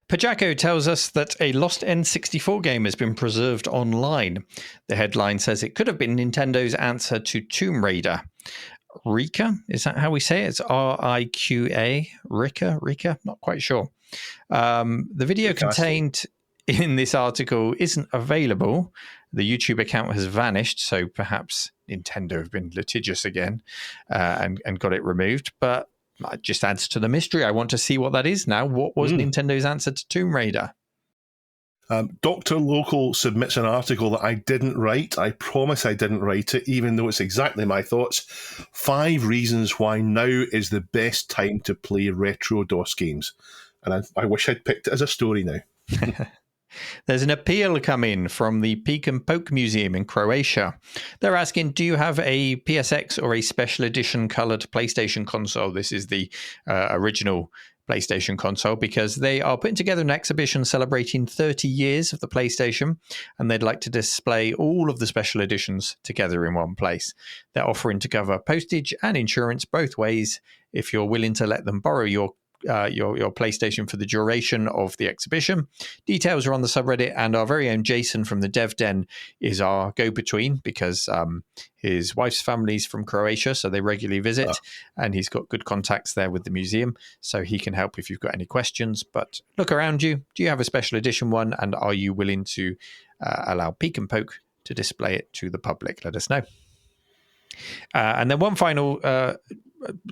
Pajako tells us that a lost N64 game has been preserved online. The headline says it could have been Nintendo's answer to Tomb Raider. Rika, is that how we say it? It's R-I-Q-A. Rika? Not quite sure. The video contained in this article isn't available. The YouTube account has vanished, so perhaps Nintendo have been litigious again and got it removed. But it just adds to the mystery. I want to see what that is now. What was Nintendo's answer to Tomb Raider? Dr. Local submits an article that I didn't write. I promise I didn't write it, even though it's exactly my thoughts. 5 reasons why now is the best time to play retro DOS games. And I wish I'd picked it as a story now. There's an appeal coming from the Peek and Poke Museum in Croatia. They're asking, do you have a PSX or a special edition coloured PlayStation console? This is the original PlayStation console, because they are putting together an exhibition celebrating 30 years of the PlayStation, and they'd like to display all of the special editions together in one place. They're offering to cover postage and insurance both ways if you're willing to let them borrow your PlayStation for the duration of the exhibition. Details are on the subreddit, and our very own Jason from the Dev Den is our go-between, because his wife's family's from Croatia, so they regularly visit, and he's got good contacts there with the museum, so he can help if you've got any questions. But look around you. Do you have a special edition one, and are you willing to allow Peek and Poke to display it to the public? Let us know. And then one final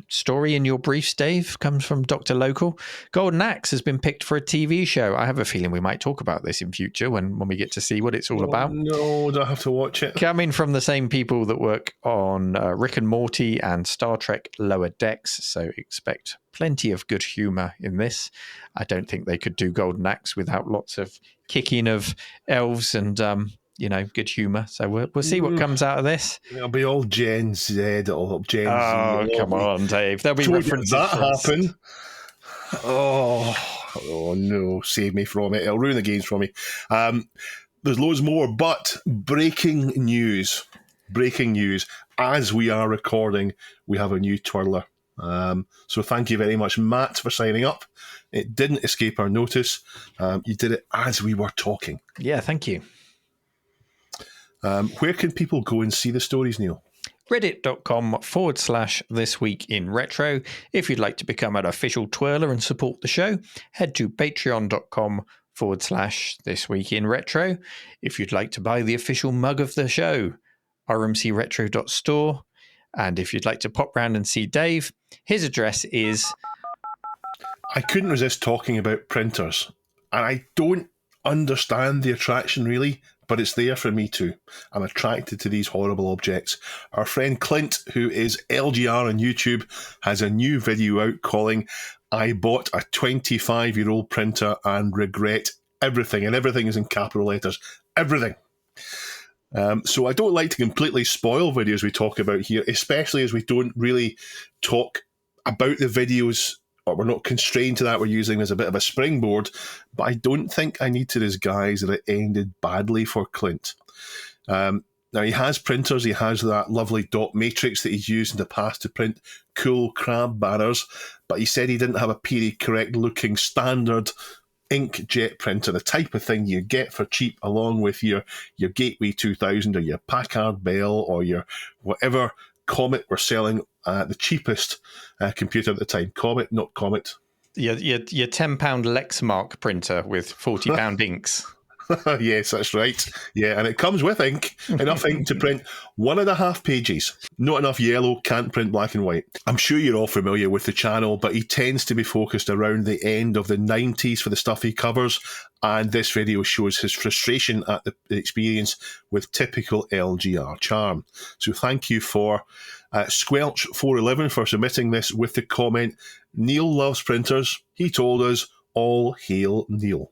story in your briefs, Dave, comes from Dr. Local. Golden Axe has been picked for a TV show. I have a feeling we might talk about this in future when we get to see what it's all about. No, don't have to watch it. Coming from the same people that work on Rick and Morty and Star Trek Lower Decks, so expect plenty of good humour in this. I don't think they could do Golden Axe without lots of kicking of elves and good humour. So we'll see what comes out of this. It'll be all Gen Z. Gen Z. Oh, come on, Dave. There'll be references. That happen? Oh, no. Save me from it. It'll ruin the games for me. There's loads more, but breaking news. As we are recording, we have a new twirler. So thank you very much, Matt, for signing up. It didn't escape our notice. You did it as we were talking. Yeah, thank you. Where can people go and see the stories, Neil? Reddit.com/This Week in Retro. If you'd like to become an official twirler and support the show, head to patreon.com/This Week in Retro. If you'd like to buy the official mug of the show, rmcretro.store. And if you'd like to pop round and see Dave, his address is... I couldn't resist talking about printers. And I don't understand the attraction, really, but it's there for me too. I'm attracted to these horrible objects. Our friend Clint, who is LGR on YouTube, has a new video out calling I bought a 25-year-old printer and regret everything. And everything is in capital letters. Everything. So I don't like to completely spoil videos we talk about here, especially as we don't really talk about the videos, or we're not constrained to that. We're using as a bit of a springboard, but I don't think I need to disguise that it ended badly for Clint. Now, he has printers. He has that lovely dot matrix that he's used in the past to print cool crab banners, but he said he didn't have a period correct looking standard inkjet printer, the type of thing you get for cheap along with your Gateway 2000 or your Packard Bell or your whatever Comet were selling, the cheapest computer at the time. Comet, not Comet. Your £10 Lexmark printer with £40 inks. Yes, that's right. Yeah, and it comes with ink, enough ink to print 1.5 pages. Not enough yellow, can't print black and white. I'm sure you're all familiar with the channel, but he tends to be focused around the end of the 90s for the stuff he covers, and this video shows his frustration at the experience with typical LGR charm. So thank you for Squelch411 for submitting this with the comment, Neil loves printers. He told us, all hail Neil.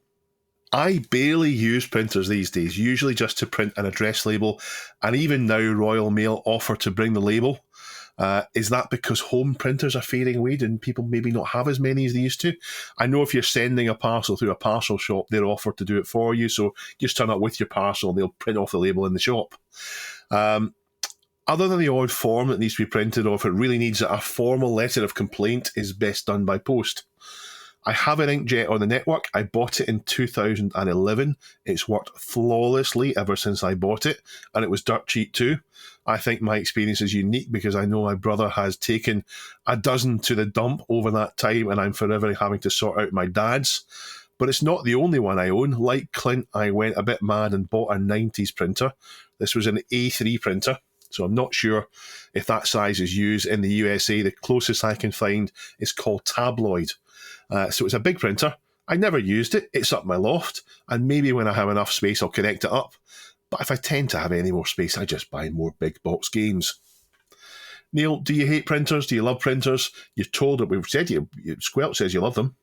I barely use printers these days, usually just to print an address label, and even now Royal Mail offer to bring the label. Is that because home printers are fading away and people maybe not have as many as they used to? I know if you're sending a parcel through a parcel shop, they're offered to do it for you, so just turn up with your parcel and they'll print off the label in the shop. Other than the odd form that needs to be printed, or if it really needs a formal letter of complaint, is best done by post. I have an inkjet on the network. I bought it in 2011. It's worked flawlessly ever since I bought it, and it was dirt cheap too. I think my experience is unique because I know my brother has taken a dozen to the dump over that time, and I'm forever having to sort out my dad's. But it's not the only one I own. Like Clint, I went a bit mad and bought a 90s printer. This was an A3 printer, so I'm not sure if that size is used in the USA. The closest I can find is called Tabloid. So it's a big printer. I never used it. It's up my loft, and maybe when I have enough space, I'll connect it up. But if I tend to have any more space, I just buy more big box games. Neil, do you hate printers? Do you love printers? You're told that we've said Squelch says you love them.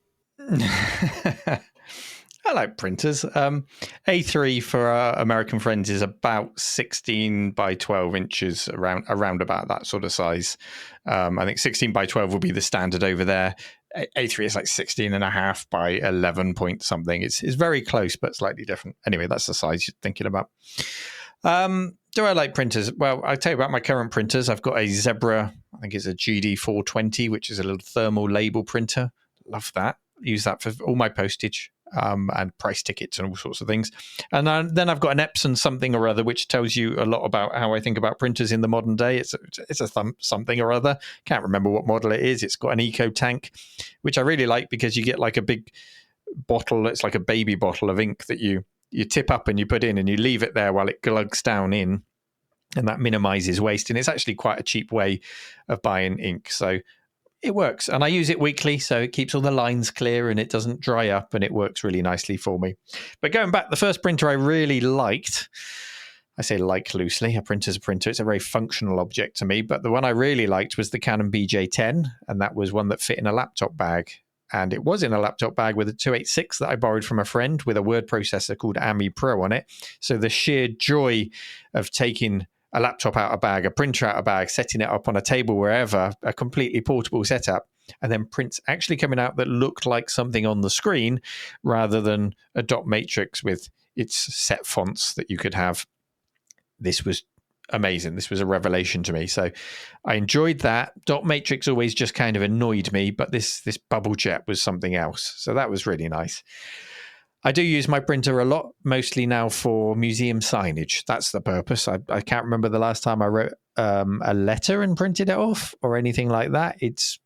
I like printers. A3 for our American friends is about 16 by 12 inches, around about that sort of size. I think 16 by 12 will be the standard over there. A3 is like 16 and a half by 11 point something. It's very close, but slightly different. Anyway, that's the size you're thinking about. Do I like printers? Well, I'll tell you about my current printers. I've got a Zebra, I think it's a GD420, which is a little thermal label printer. Love that. Use that for all my postage. And price tickets and all sorts of things. And then I've got an Epson something or other, which tells you a lot about how I think about printers in the modern day. It's a something or other. Can't remember what model it is. It's got an eco tank, which I really like because you get like a big bottle. It's like a baby bottle of ink that you tip up and you put in and you leave it there while it glugs down in. And that minimizes waste. And it's actually quite a cheap way of buying ink. So it works, and I use it weekly, so it keeps all the lines clear and it doesn't dry up, and it works really nicely for me. But going back, the first printer I really liked, I say like loosely, a printer's a printer. It's a very functional object to me, but the one I really liked was the Canon BJ10, and that was one that fit in a laptop bag. And it was in a laptop bag with a 286 that I borrowed from a friend with a word processor called AMI Pro on it. So the sheer joy of taking a laptop out of bag, a printer out of bag, setting it up on a table wherever, a completely portable setup, and then prints actually coming out that looked like something on the screen rather than a dot matrix with its set fonts that you could have. This was amazing. This was a revelation to me. So I enjoyed that. Dot matrix always just kind of annoyed me, but this bubble jet was something else. So that was really nice. I do use my printer a lot, mostly now for museum signage. That's the purpose. I can't remember the last time I wrote a letter and printed it off or anything like that. It's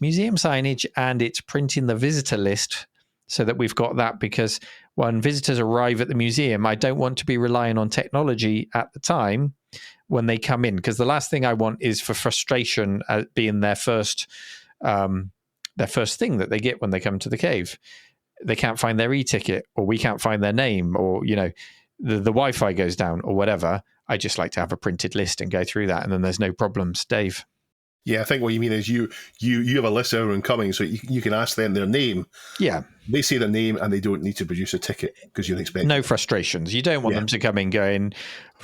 museum signage, and it's printing the visitor list so that we've got that, because when visitors arrive at the museum, I don't want to be relying on technology at the time when they come in, because the last thing I want is for frustration being their first thing that they get when they come to the cave. They can't find their e-ticket, or we can't find their name, or, the Wi-Fi goes down or whatever. I just like to have a printed list and go through that, and then there's no problems. Dave? Yeah, I think what you mean is you have a list of everyone coming, so you can ask them their name. Yeah. They say their name and they don't need to produce a ticket because you're expecting. No frustrations. You don't want them to come in going,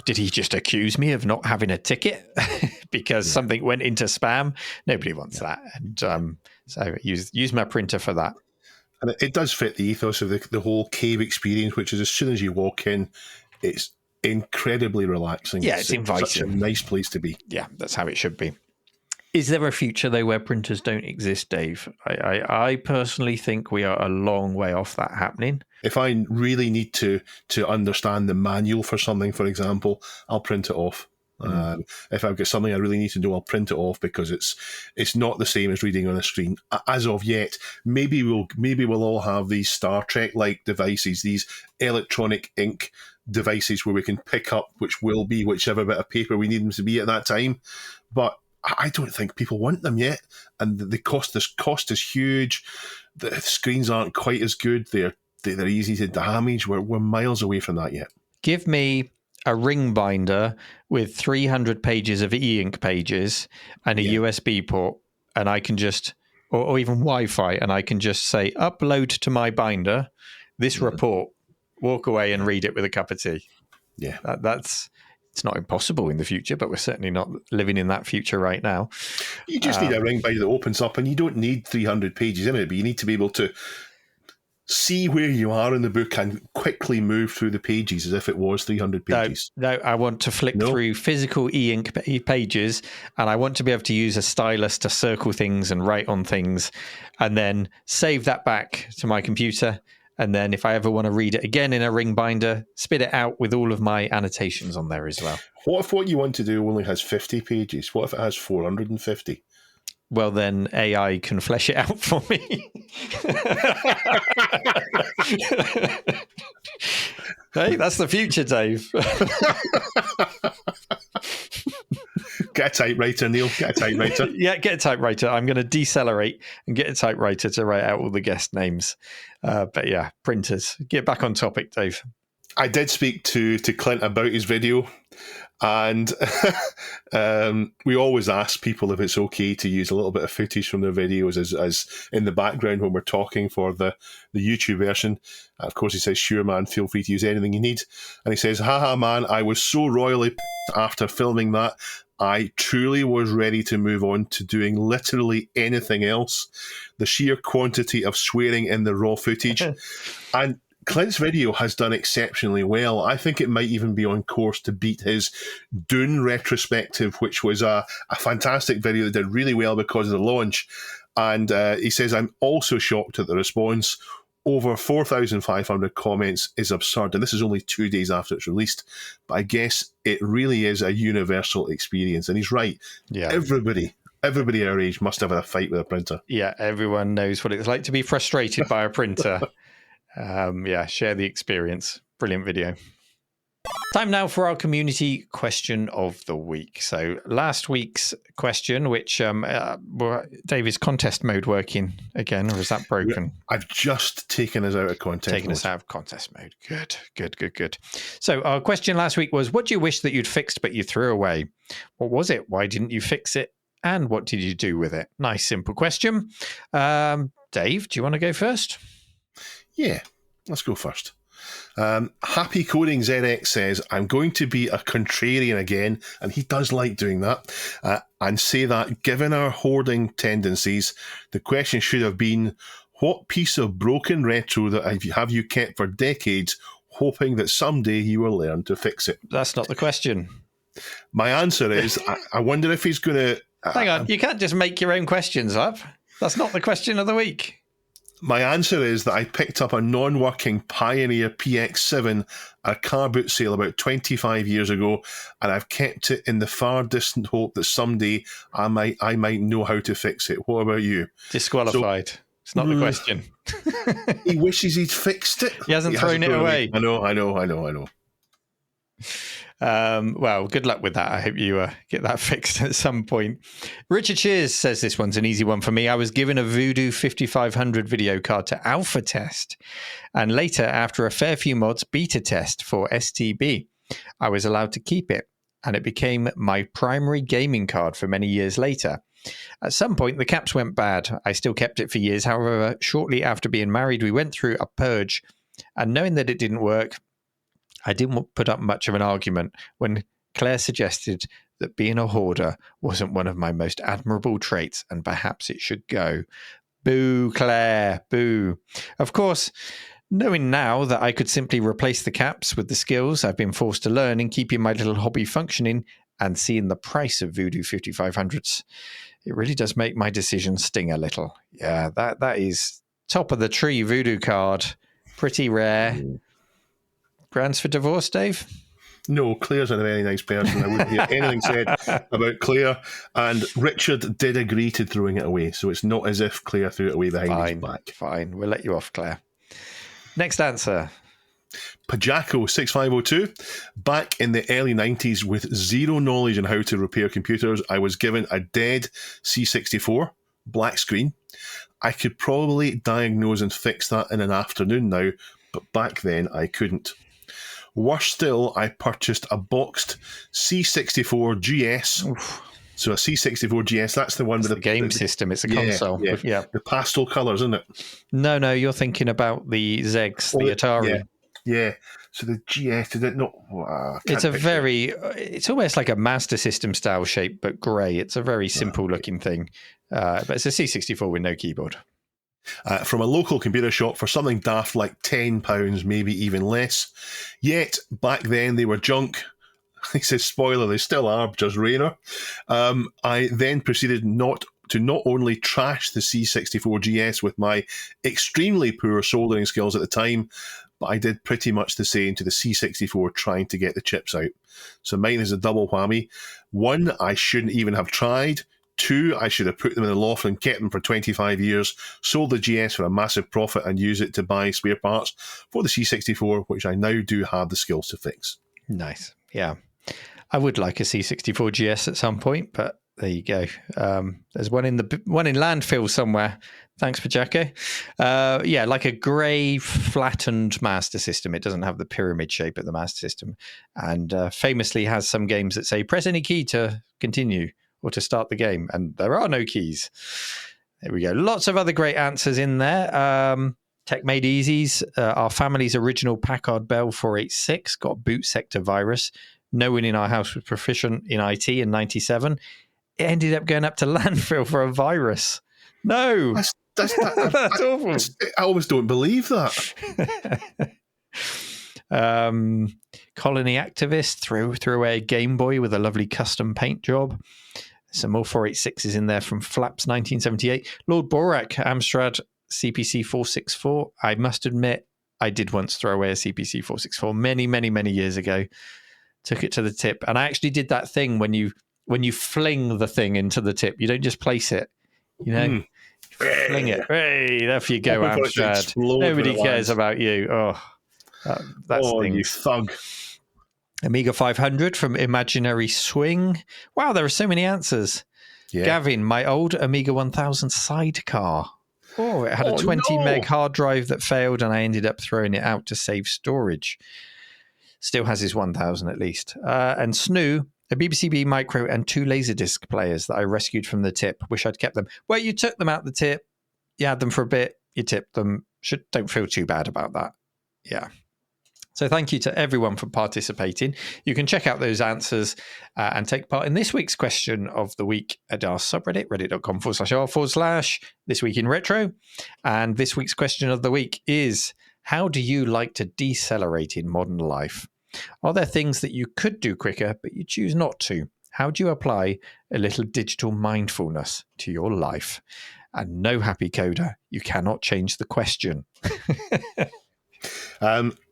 did he just accuse me of not having a ticket because something went into spam? Nobody wants that. And so use my printer for that. And it does fit the ethos of the whole cave experience, which is as soon as you walk in, it's incredibly relaxing. Yeah, it's inviting. Such a nice place to be. Yeah, that's how it should be. Is there a future, though, where printers don't exist, Dave? I personally think we are a long way off that happening. If I really need to understand the manual for something, for example, I'll print it off. If I've got something I really need to do, I'll print it off because it's not the same as reading on a screen. As of yet, maybe we'll all have these Star Trek-like devices, these electronic ink devices where we can pick up which will be whichever bit of paper we need them to be at that time. But I don't think people want them yet, and the cost is huge. The screens aren't quite as good. They're easy to damage. We're miles away from that yet. Give me a ring binder with 300 pages of e-ink pages and a USB port, and I can just, or even Wi-Fi, and I can just say, upload to my binder this report, walk away and read it with a cup of tea. Yeah. It's not impossible in the future, but we're certainly not living in that future right now. You just need a ring binder that opens up, and you don't need 300 pages in it, but you need to be able to see where you are in the book and quickly move through the pages as if it was 300 pages. No, I want to flick through physical e-ink pages, and I want to be able to use a stylus to circle things and write on things, and then save that back to my computer. And then if I ever want to read it again in a ring binder, spit it out with all of my annotations on there as well. What if what you want to do only has 50 pages? What if it has 450? Well, then AI can flesh it out for me. Hey, that's the future, Dave. Get a typewriter, Neil. Get a typewriter. Yeah, get a typewriter. I'm going to decelerate and get a typewriter to write out all the guest names. But yeah, printers. Get back on topic, Dave. I did speak to Clint about his video, and we always ask people if it's okay to use a little bit of footage from their videos as in the background when we're talking for the YouTube version. Of course, he says, sure, man, feel free to use anything you need. And he says, haha, man, I was so royally after filming that. I truly was ready to move on to doing literally anything else. The sheer quantity of swearing in the raw footage. And Clint's video has done exceptionally well. I think it might even be on course to beat his Dune retrospective, which was a fantastic video that did really well because of the launch. And he says, I'm also shocked at the response. Over 4,500 comments is absurd. And this is only 2 days after it's released. But I guess it really is a universal experience. And he's right. Yeah. Everybody our age must have had a fight with a printer. Yeah, everyone knows what it's like to be frustrated by a printer. Share the experience. Brilliant video. Time now for our community question of the week. So last week's question, which Dave, is contest mode working again, or is that broken? I've just taken us out of contest mode. Us out of contest mode. Good. So our question last week was, what do you wish that you'd fixed but you threw away? What was it? Why didn't you fix it? And what did you do with it? Nice, simple question. Dave, do you want to go first? Yeah, let's go first. Happy Coding ZX says, I'm going to be a contrarian again, and he does like doing that, and say that given our hoarding tendencies, the question should have been, what piece of broken retro that have you kept for decades, hoping that someday you will learn to fix it? That's not the question. My answer is, I wonder if he's going to... Hang on, you can't just make your own questions up. That's not the question of the week. My answer is that I picked up a non-working Pioneer PX7 at a car boot sale about 25 years ago, and I've kept it in the far distant hope that someday I might know how to fix it. What about you? Disqualified. It's not the question. He wishes he'd fixed it. He hasn't thrown it away. I know. Well, good luck with that. I hope you get that fixed at some point. Richard Shears says this one's an easy one for me. I was given a Voodoo 5500 video card to alpha test, and later, after a fair few mods, beta test for STB. I was allowed to keep it. and it became my primary gaming card for many years later. At some point, the caps went bad. I still kept it for years. However, shortly after being married, we went through a purge, and knowing that it didn't work, I didn't put up much of an argument when Claire suggested that being a hoarder wasn't one of my most admirable traits, and perhaps it should go. Boo, Claire, boo. Of course, knowing now that I could simply replace the caps with the skills I've been forced to learn in keeping my little hobby functioning, and seeing the price of Voodoo 5500s, it really does make my decision sting a little. Yeah, that is top of the tree Voodoo card. Pretty rare. Grounds for divorce, Dave? No, Claire's a very nice person. I wouldn't hear anything said about Claire. And Richard did agree to throwing it away, so it's not as if Claire threw it away behind his back. Fine, we'll let you off, Claire. Next answer. Pajako 6502. Back in the early 90s, with zero knowledge on how to repair computers, I was given a dead C64, black screen. I could probably diagnose and fix that in an afternoon now, but back then I couldn't. Worse still, I purchased a boxed C64 GS. Oof. So a C64 GS, that's the one with the game system. It's a console. Yeah. The pastel colours, isn't it? No, you're thinking about the Zegs, the Atari. Yeah. So the GS, did it not? It's almost like a Master System style shape, but grey. It's a very simple looking thing. But it's a C64 with no keyboard. From a local computer shop for something daft like £10, maybe even less. Yet, back then they were junk. He says, spoiler, they still are, just Rayner. I then proceeded not only trash the C64 GS with my extremely poor soldering skills at the time, but I did pretty much the same to the C64 trying to get the chips out. So mine is a double whammy. 1, I shouldn't even have tried. 2, I should have put them in the loft and kept them for 25 years, sold the GS for a massive profit and used it to buy spare parts for the C64, which I now do have the skills to fix. Nice. Yeah. I would like a C64 GS at some point, but there you go. There's one in landfill somewhere. Thanks for Jacko. Like a grey flattened Master System. It doesn't have the pyramid shape of the Master System, and famously has some games that say press any key to continue or to start the game, and there are no keys. There we go. Lots of other great answers in there. Tech Made Easy's, our family's original Packard Bell 486 got boot sector virus. No one in our house was proficient in IT in 97. It ended up going up to landfill for a virus. No. That's awful. I almost don't believe that. Colony Activist threw away a Game Boy with a lovely custom paint job. Some more 486s in there from Flaps 1978. Lord Borak, Amstrad CPC 464. I must admit, I did once throw away a CPC 464 many, many, many years ago. Took it to the tip, and I actually did that thing when you fling the thing into the tip. You don't just place it, fling it. Hey, there you go, Amstrad. Nobody cares about you. Oh, that's you thug. Amiga 500 from Imaginary Swing. Wow, there are so many answers. Yeah. Gavin, my old Amiga 1000 sidecar. Oh, it had a 20 meg hard drive that failed, and I ended up throwing it out to save storage. Still has his 1000 at least. And Snoo, a BBC Micro and 2 Laserdisc players that I rescued from the tip. Wish I'd kept them. Well, you took them out the tip. You had them for a bit. You tipped them. Don't feel too bad about that. Yeah. So thank you to everyone for participating. You can check out those answers and take part in this week's question of the week at our subreddit, reddit.com/r/this week in retro. And this week's question of the week is, how do you like to decelerate in modern life? Are there things that you could do quicker, but you choose not to? How do you apply a little digital mindfulness to your life? And no, happy coder, you cannot change the question.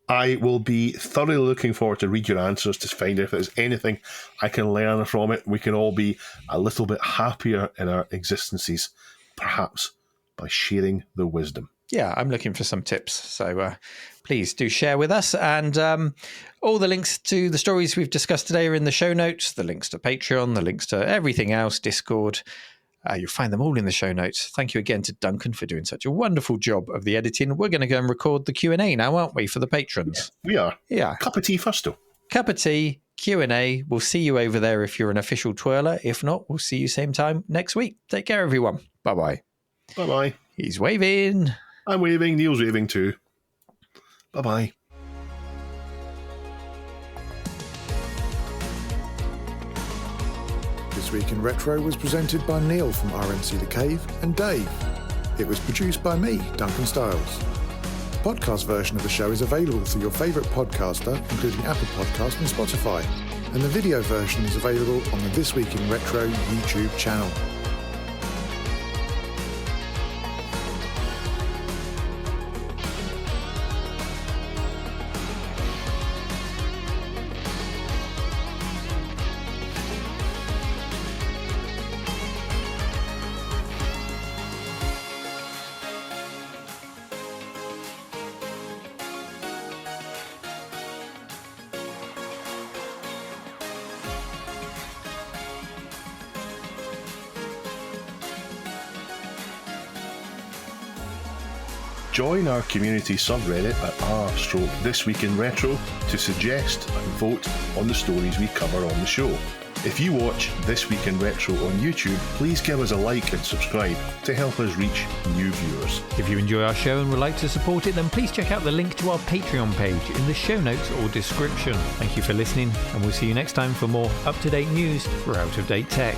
I will be thoroughly looking forward to read your answers to find out if there's anything I can learn from it. We can all be a little bit happier in our existences, perhaps by sharing the wisdom. Yeah, I'm looking for some tips. So please do share with us. And all the links to the stories we've discussed today are in the show notes, the links to Patreon, the links to everything else, Discord. You'll find them all in the show notes. Thank you again to Duncan for doing such a wonderful job of the editing. We're going to go and record the Q&A now, aren't we, for the patrons? Yeah, we are. Yeah. Cup of tea first, though. Cup of tea, Q&A. We'll see you over there if you're an official twirler. If not, we'll see you same time next week. Take care, everyone. Bye-bye. Bye-bye. He's waving. I'm waving. Neil's waving too. Bye-bye. This Week in Retro was presented by Neil from RMC The Cave and Dave. It was produced by me, Duncan Styles. The podcast version of the show is available through your favourite podcaster, including Apple Podcasts and Spotify. And the video version is available on the This Week in Retro YouTube channel. Join our community subreddit at r/This Week in Retro to suggest and vote on the stories we cover on the show. If you watch This Week in Retro on YouTube, please give us a like and subscribe to help us reach new viewers. If you enjoy our show and would like to support it, then please check out the link to our Patreon page in the show notes or description. Thank you for listening, and we'll see you next time for more up-to-date news for out-of-date tech.